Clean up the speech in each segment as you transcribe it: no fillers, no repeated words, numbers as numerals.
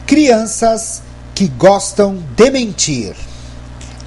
Crianças que gostam de mentir.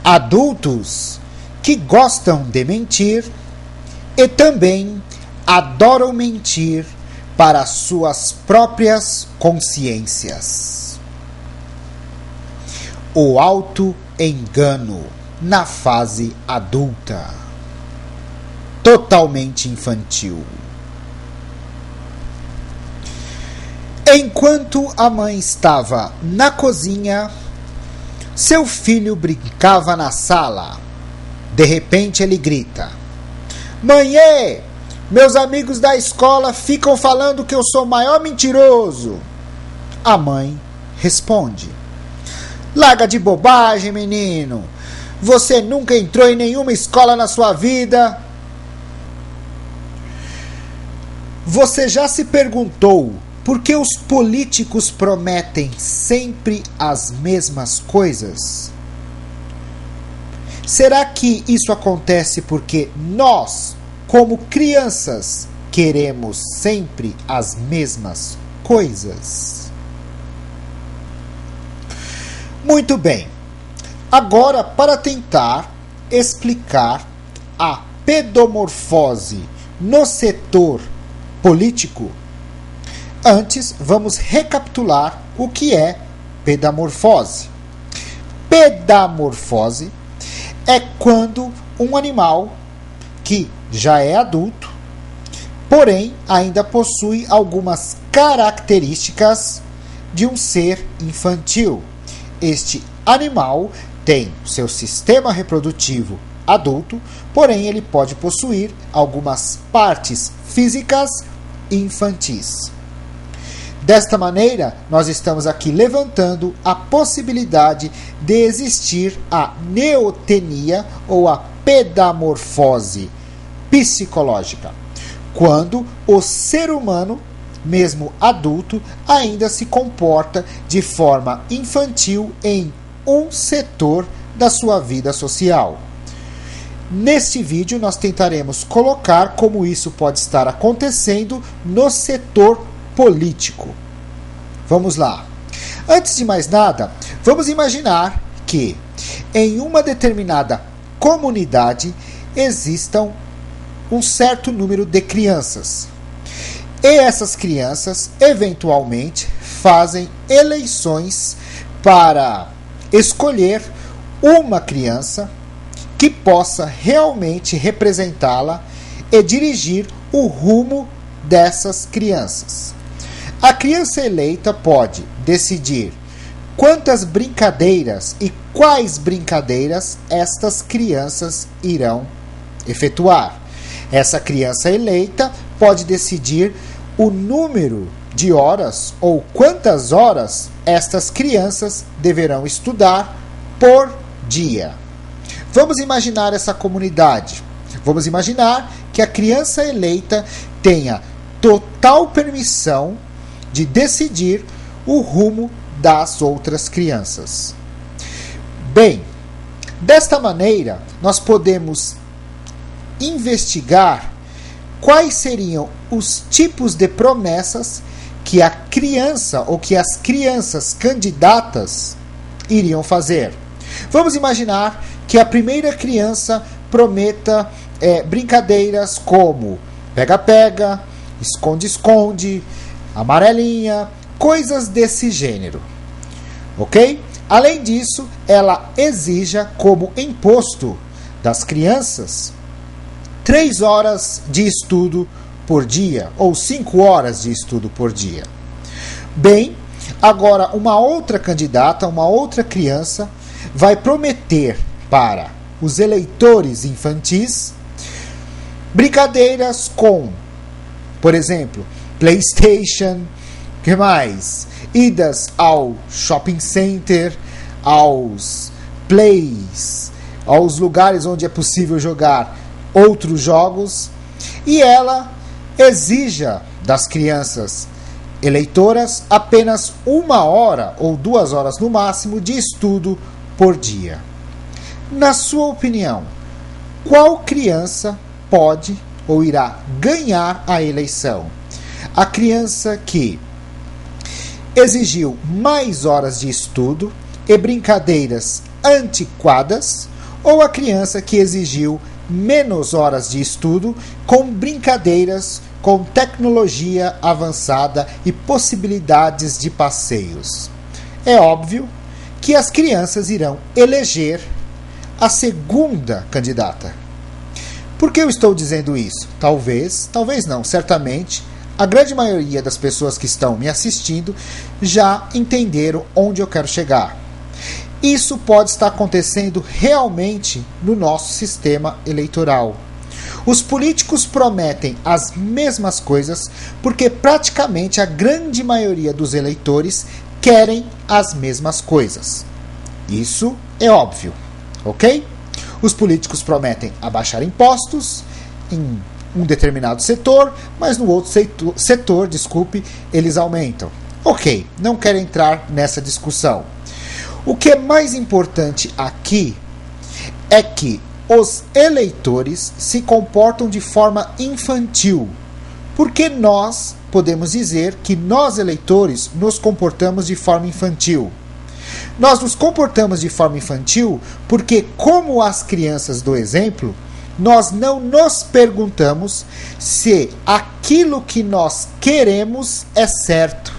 Adultos que gostam de mentir e também adoram mentir para suas próprias consciências. O auto-engano na fase adulta. Totalmente infantil. Enquanto a mãe estava na cozinha, seu filho brincava na sala. De repente ele grita: Mãe, meus amigos da escola ficam falando que eu sou o maior mentiroso. A mãe responde: Larga de bobagem, menino. Você nunca entrou em nenhuma escola na sua vida. Você já se perguntou por que os políticos prometem sempre as mesmas coisas? Será que isso acontece porque nós, como crianças, queremos sempre as mesmas coisas? Muito bem. Agora, para tentar explicar a pedomorfose no setor político, antes vamos recapitular o que é pedamorfose. Pedamorfose é quando um animal que já é adulto, porém ainda possui algumas características de um ser infantil. Este animal tem seu sistema reprodutivo adulto, porém ele pode possuir algumas partes físicas infantis. Desta maneira, nós estamos aqui levantando a possibilidade de existir a neotenia ou a pedamorfose psicológica, quando o ser humano, mesmo adulto, ainda se comporta de forma infantil em um setor da sua vida social. Neste vídeo, nós tentaremos colocar como isso pode estar acontecendo no setor político. Vamos lá. Antes de mais nada, vamos imaginar que em uma determinada comunidade existam um certo número de crianças. E essas crianças, eventualmente, fazem eleições para escolher uma criança que possa realmente representá-la e dirigir o rumo dessas crianças. A criança eleita pode decidir quantas brincadeiras e quais brincadeiras estas crianças irão efetuar. Essa criança eleita pode decidir o número de horas ou quantas horas estas crianças deverão estudar por dia. Vamos imaginar essa comunidade. Vamos imaginar que a criança eleita tenha total permissão de decidir o rumo das outras crianças. Bem, desta maneira, nós podemos investigar quais seriam os tipos de promessas que a criança ou que as crianças candidatas iriam fazer. Vamos imaginar que a primeira criança prometa brincadeiras como pega-pega, esconde-esconde, amarelinha, coisas desse gênero. Ok? Além disso, ela exija como imposto das crianças 3 horas de estudo por dia, ou 5 horas de estudo por dia. Bem, agora uma outra candidata, uma outra criança, vai prometer para os eleitores infantis brincadeiras com, por exemplo, PlayStation, que mais? Idas ao shopping center, aos plays, aos lugares onde é possível jogar outros jogos, e ela exija das crianças eleitoras apenas 1 hora ou 2 horas no máximo de estudo por dia. Na sua opinião, qual criança pode ou irá ganhar a eleição? A criança que exigiu mais horas de estudo e brincadeiras antiquadas, ou a criança que exigiu menos horas de estudo com brincadeiras com tecnologia avançada e possibilidades de passeios? É óbvio que as crianças irão eleger a segunda candidata. Por que eu estou dizendo isso? Talvez não, certamente, a grande maioria das pessoas que estão me assistindo já entenderam onde eu quero chegar. Isso pode estar acontecendo realmente no nosso sistema eleitoral. Os políticos prometem as mesmas coisas porque praticamente a grande maioria dos eleitores querem as mesmas coisas. Isso é óbvio, ok? Os políticos prometem abaixar impostos em um determinado setor, mas no outro setor, eles aumentam. Ok, não quero entrar nessa discussão. O que é mais importante aqui é que os eleitores se comportam de forma infantil, porque nós podemos dizer que nós, eleitores, nos comportamos de forma infantil. Nós nos comportamos de forma infantil porque, como as crianças do exemplo, nós não nos perguntamos se aquilo que nós queremos é certo.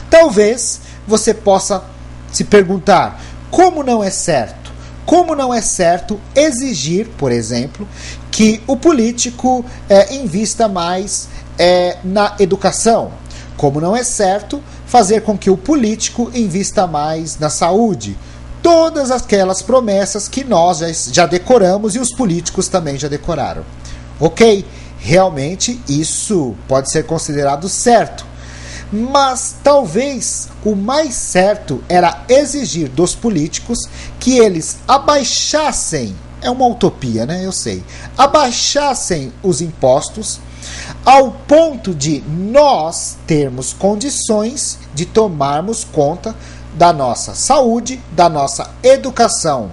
Talvez você possa se perguntar, como não é certo? Como não é certo exigir, por exemplo, que o político invista mais na educação? Como não é certo fazer com que o político invista mais na saúde? Todas aquelas promessas que nós já decoramos e os políticos também já decoraram. Ok, realmente isso pode ser considerado certo. Mas talvez o mais certo era exigir dos políticos que eles abaixassem, é uma utopia, né? Eu sei, abaixassem os impostos ao ponto de nós termos condições de tomarmos conta da nossa saúde, da nossa educação.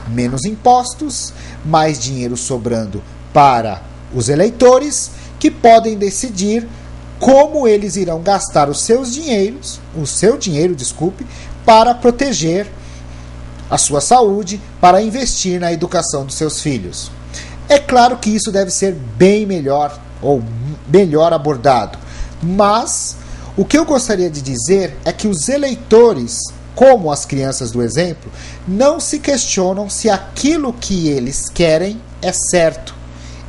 Menos impostos, mais dinheiro sobrando para os eleitores, que podem decidir como eles irão gastar o seu dinheiro, para proteger a sua saúde, para investir na educação dos seus filhos. É claro que isso deve ser bem melhor, ou melhor abordado, mas o que eu gostaria de dizer é que os eleitores, como as crianças do exemplo, não se questionam se aquilo que eles querem é certo.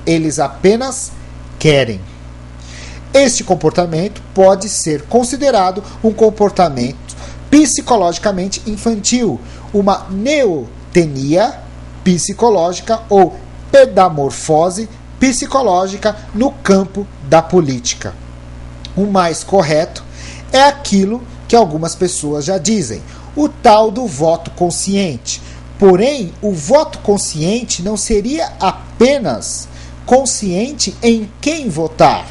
Eles apenas querem. Este comportamento pode ser considerado um comportamento psicologicamente infantil, uma neotenia psicológica ou pedamorfose psicológica no campo da política. O mais correto é aquilo que algumas pessoas já dizem, o tal do voto consciente. Porém, o voto consciente não seria apenas consciente em quem votar,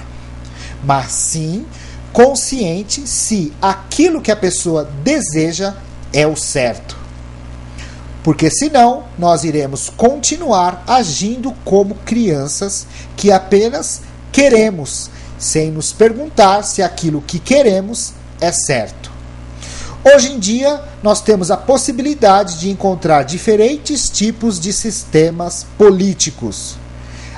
mas sim consciente se aquilo que a pessoa deseja é o certo. Porque senão nós iremos continuar agindo como crianças que apenas queremos, sem nos perguntar se aquilo que queremos é certo. Hoje em dia, nós temos a possibilidade de encontrar diferentes tipos de sistemas políticos.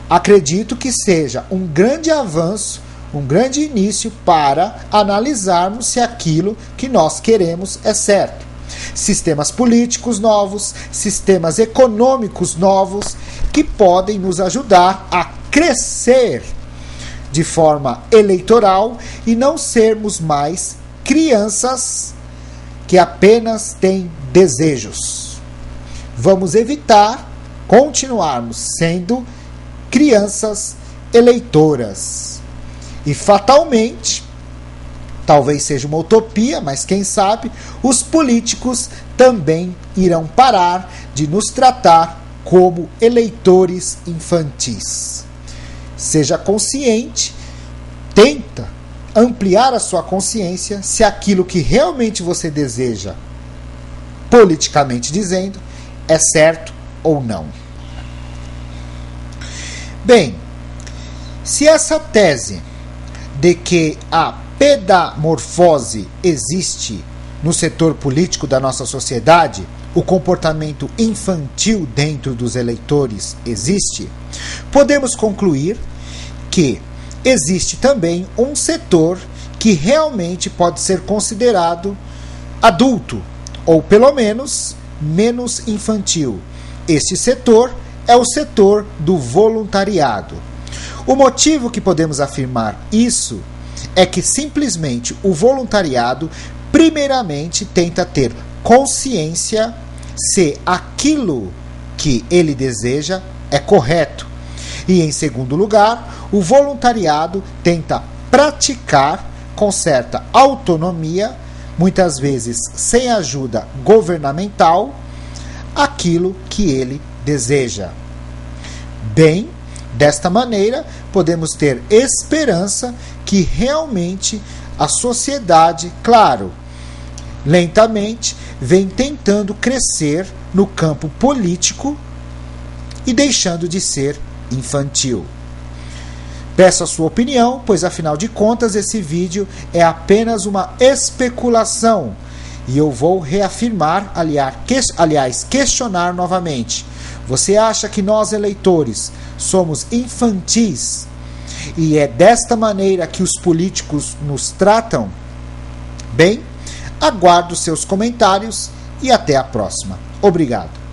Acredito que seja um grande avanço, um grande início para analisarmos se aquilo que nós queremos é certo. Sistemas políticos novos, sistemas econômicos novos, que podem nos ajudar a crescer de forma eleitoral e não sermos mais crianças que apenas têm desejos. Vamos evitar continuarmos sendo crianças eleitoras. E fatalmente, talvez seja uma utopia, mas quem sabe, os políticos também irão parar de nos tratar como eleitores infantis. Seja consciente, tenta ampliar a sua consciência se aquilo que realmente você deseja, politicamente dizendo, é certo ou não. Bem, se essa tese de que a pedamorfose existe no setor político da nossa sociedade? O comportamento infantil dentro dos eleitores existe? Podemos concluir que existe também um setor que realmente pode ser considerado adulto, ou pelo menos menos infantil. Este setor é o setor do voluntariado. O motivo que podemos afirmar isso é que simplesmente o voluntariado primeiramente tenta ter consciência se aquilo que ele deseja é correto. E, em segundo lugar, o voluntariado tenta praticar com certa autonomia, muitas vezes sem ajuda governamental, aquilo que ele deseja. Bem, desta maneira, podemos ter esperança que realmente a sociedade, claro, lentamente, vem tentando crescer no campo político e deixando de ser infantil. Peço a sua opinião, pois afinal de contas esse vídeo é apenas uma especulação e eu vou reafirmar, aliás, questionar novamente. Você acha que nós eleitores somos infantis e é desta maneira que os políticos nos tratam? Bem, aguardo seus comentários e até a próxima. Obrigado.